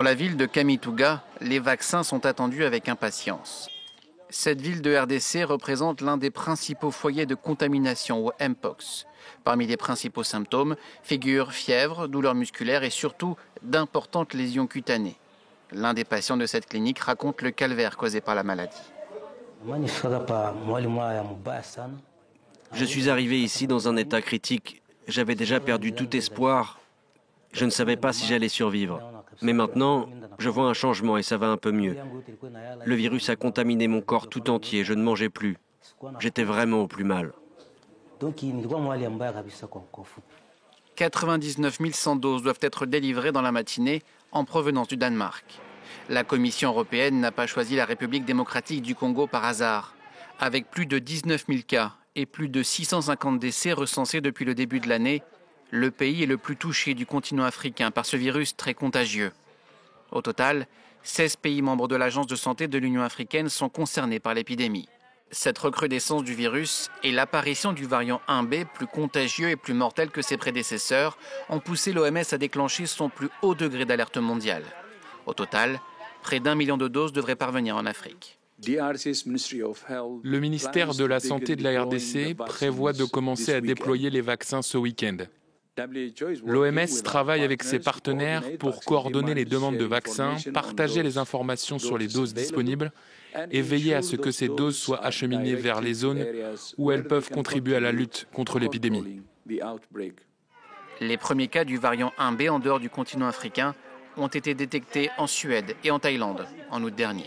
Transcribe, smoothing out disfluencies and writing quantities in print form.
Dans la ville de Kamituga, les vaccins sont attendus avec impatience. Cette ville de RDC représente l'un des principaux foyers de contamination au Mpox. Parmi les principaux symptômes figurent fièvre, douleurs musculaires et surtout d'importantes lésions cutanées. L'un des patients de cette clinique raconte le calvaire causé par la maladie. Je suis arrivé ici dans un état critique. J'avais déjà perdu tout espoir. Je ne savais pas si j'allais survivre. Mais maintenant, je vois un changement et ça va un peu mieux. Le virus a contaminé mon corps tout entier. Je ne mangeais plus. J'étais vraiment au plus mal. 99 100 doses doivent être délivrées dans la matinée en provenance du Danemark. La Commission européenne n'a pas choisi la République démocratique du Congo par hasard. Avec plus de 19 000 cas et plus de 650 décès recensés depuis le début de l'année, le pays est le plus touché du continent africain par ce virus très contagieux. Au total, 16 pays membres de l'Agence de santé de l'Union africaine sont concernés par l'épidémie. Cette recrudescence du virus et l'apparition du variant 1B, plus contagieux et plus mortel que ses prédécesseurs, ont poussé l'OMS à déclencher son plus haut degré d'alerte mondiale. Au total, près d'1 million de doses devraient parvenir en Afrique. Le ministère de la Santé de la RDC prévoit de commencer à déployer les vaccins ce week-end. L'OMS travaille avec ses partenaires pour coordonner les demandes de vaccins, partager les informations sur les doses disponibles et veiller à ce que ces doses soient acheminées vers les zones où elles peuvent contribuer à la lutte contre l'épidémie. Les premiers cas du variant 1B en dehors du continent africain ont été détectés en Suède et en Thaïlande en août dernier.